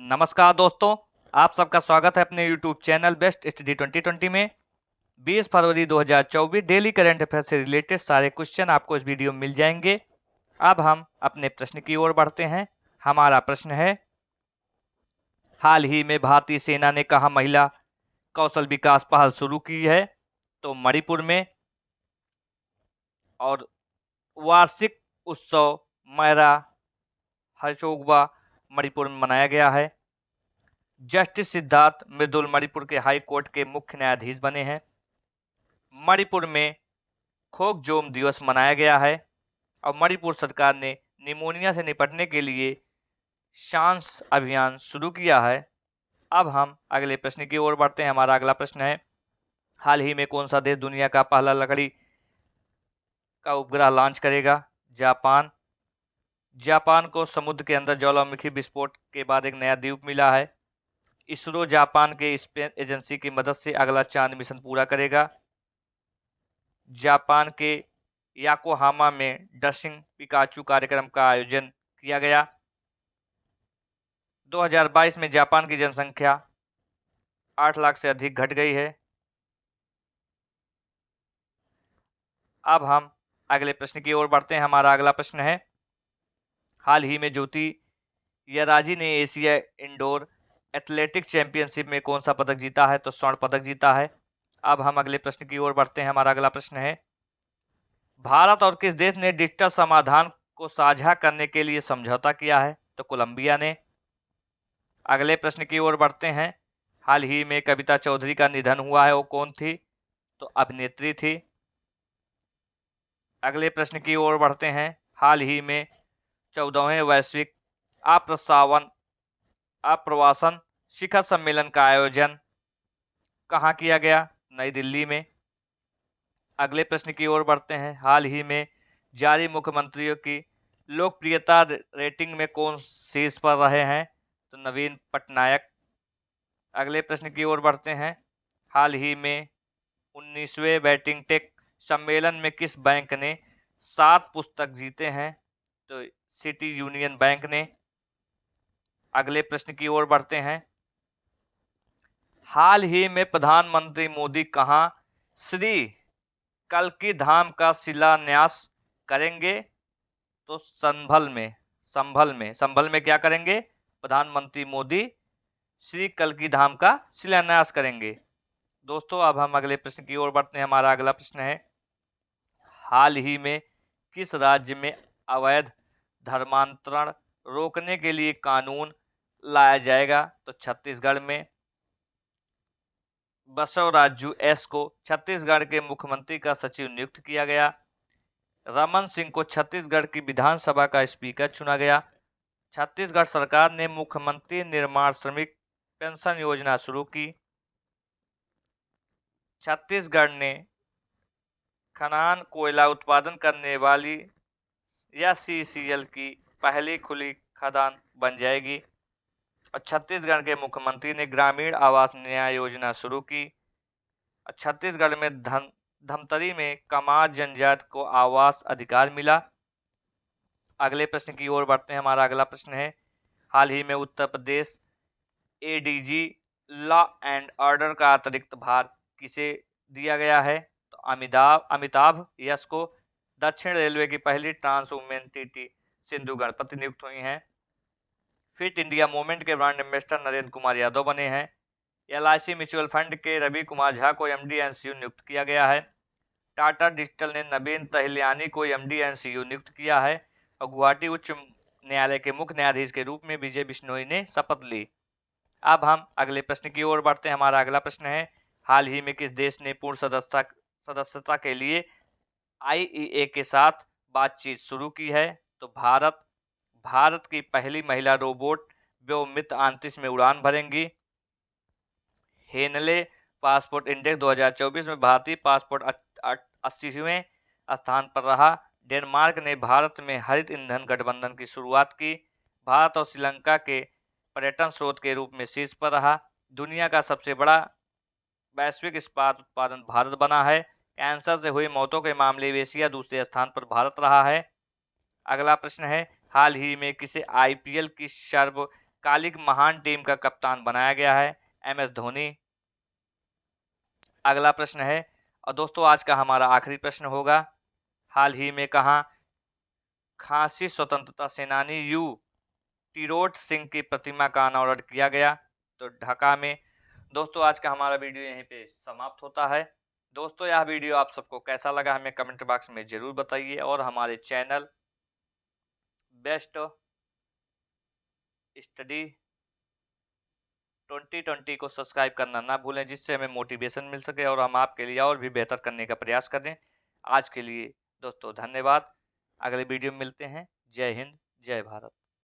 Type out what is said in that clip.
नमस्कार दोस्तों, आप सबका स्वागत है अपने यूट्यूब चैनल बेस्ट स्टडी 2020 में। 20 फरवरी 2024 डेली करंट अफेयर से रिलेटेड सारे क्वेश्चन आपको इस वीडियो में मिल जाएंगे। अब हम अपने प्रश्न की ओर बढ़ते हैं। हमारा प्रश्न है, हाल ही में भारतीय सेना ने कहाँ महिला कौशल विकास पहल शुरू की है? तो मणिपुर में। और वार्षिक उत्सव मैरा हर्षोग्वा मणिपुर में मनाया गया है। जस्टिस सिद्धार्थ मृदुल मणिपुर के हाई कोर्ट के मुख्य न्यायाधीश बने हैं। मणिपुर में खोकजोम दिवस मनाया गया है। और मणिपुर सरकार ने निमोनिया से निपटने के लिए सांस अभियान शुरू किया है। अब हम अगले प्रश्न की ओर बढ़ते हैं। हमारा अगला प्रश्न है, हाल ही में कौन सा देश दुनिया का पहला लकड़ी का उपग्रह लॉन्च करेगा? जापान। जापान को समुद्र के अंदर ज्वालामुखी विस्फोट के बाद एक नया द्वीप मिला है। इसरो जापान के स्पेस एजेंसी की मदद से अगला चांद मिशन पूरा करेगा। जापान के याकोहामा में डसिंग पिकाचू कार्यक्रम का आयोजन किया गया। 2022 में जापान की जनसंख्या 8 लाख से अधिक घट गई है। अब हम अगले प्रश्न की ओर बढ़ते हैं। हमारा अगला प्रश्न है, हाल ही में ज्योति यराजी ने एशिया इंडोर एथलेटिक चैंपियनशिप में कौन सा पदक जीता है? तो स्वर्ण पदक जीता है। अब हम अगले प्रश्न की ओर बढ़ते हैं। हमारा अगला प्रश्न है, भारत और किस देश ने डिजिटल समाधान को साझा करने के लिए समझौता किया है? तो कोलंबिया ने। अगले प्रश्न की ओर बढ़ते हैं। हाल ही में कविता चौधरी का निधन हुआ है, वो कौन थी? तो अभिनेत्री थी। अगले प्रश्न की ओर बढ़ते हैं। हाल ही में 14वें वैश्विक आप्रवासन शिखर सम्मेलन का आयोजन कहाँ किया गया? नई दिल्ली में। अगले प्रश्न की ओर बढ़ते हैं। हाल ही में जारी मुख्यमंत्रियों की लोकप्रियता रेटिंग में कौन शीर्ष पर रहे हैं? तो नवीन पटनायक। अगले प्रश्न की ओर बढ़ते हैं। हाल ही में 19वें बैटिंग टेक सम्मेलन में किस बैंक ने 7 पुस्तक जीते हैं? तो सिटी यूनियन बैंक ने। अगले प्रश्न की ओर बढ़ते हैं। हाल ही में प्रधानमंत्री मोदी कहाँ श्री कल्कि धाम का शिलान्यास करेंगे? तो संभल में क्या करेंगे? प्रधानमंत्री मोदी श्री कल्कि धाम का शिलान्यास करेंगे। दोस्तों, अब हम अगले प्रश्न की ओर बढ़ते हैं। हमारा अगला प्रश्न है, हाल ही में किस राज्य में अवैध धर्मांतरण रोकने के लिए कानून लाया जाएगा? तो छत्तीसगढ़ में। बसवराजू एस को छत्तीसगढ़ के मुख्यमंत्री का सचिव नियुक्त किया गया। रमन सिंह को छत्तीसगढ़ की विधानसभा का स्पीकर चुना गया। छत्तीसगढ़ सरकार ने मुख्यमंत्री निर्माण श्रमिक पेंशन योजना शुरू की। छत्तीसगढ़ ने खनन कोयला उत्पादन करने वाली एचसीसीएल की पहली खुली खदान बन जाएगी। और छत्तीसगढ़ के मुख्यमंत्री ने ग्रामीण आवास न्याय योजना शुरू की। और छत्तीसगढ़ में धमतरी में कमार जनजाति को आवास अधिकार मिला। अगले प्रश्न की ओर बढ़ते हैं। हमारा अगला प्रश्न है, हाल ही में Uttar Pradesh ADG law and order का अतिरिक्त भार किसे दिया गया है? तो अमिताभ यश को। दक्षिण रेलवे की पहली trans women TT Sindhu Ganapathi नियुक्त हुई हैं। फिट इंडिया मूवमेंट के ब्रांड एम्बेसडर नरेंद्र कुमार यादव बने हैं। एलआईसी म्यूचुअल फंड के रवि कुमार झा को एमडी एनसीयू नियुक्त किया गया है। टाटा डिजिटल ने नवीन तहलियानी को एमडी एनसीयू नियुक्त किया है। और गुवाहाटी उच्च न्यायालय के मुख्य न्यायाधीश के रूप में विजय बिश्नोई ने शपथ ली। अब हम अगले प्रश्न की ओर बढ़ते हैं। हमारा अगला प्रश्न है, हाल ही में किस देश ने पूर्ण सदस्यता के लिए आईईए के साथ बातचीत शुरू की है? तो भारत की पहली महिला रोबोट व्योममित्र अंतरिक्ष में उड़ान भरेंगी। हेनले पासपोर्ट इंडेक्स 2024 में भारतीय पासपोर्ट 80वें स्थान पर रहा। डेनमार्क ने भारत में हरित ईंधन गठबंधन की शुरुआत की। भारत और श्रीलंका के पर्यटन स्रोत के रूप में शीर्ष पर रहा। दुनिया का सबसे बड़ा वैश्विक इस्पात उत्पादन भारत बना है। कैंसर से हुई मौतों के मामले में एशिया दूसरे स्थान पर भारत रहा है। अगला प्रश्न है, हाल ही में किसे आईपीएल की कालिक महान टीम का कप्तान बनाया गया है? MS धोनी। अगला प्रश्न है, और दोस्तों आज का हमारा आखिरी प्रश्न होगा, हाल ही में कहाँ खासी स्वतंत्रता सेनानी यू टिरोट सिंह की प्रतिमा का अनावरण किया गया? तो ढाका में। दोस्तों आज का हमारा वीडियो यहीं पे समाप्त होता है। दोस्तों यह वीडियो आप सबको कैसा लगा हमें कमेंट बॉक्स में जरूर बताइए, और हमारे चैनल बेस्ट स्टडी 2020 को सब्सक्राइब करना ना भूलें, जिससे हमें मोटिवेशन मिल सके और हम आपके लिए और भी बेहतर करने का प्रयास करें। आज के लिए दोस्तों धन्यवाद। अगले वीडियो में मिलते हैं। जय हिंद, जय भारत।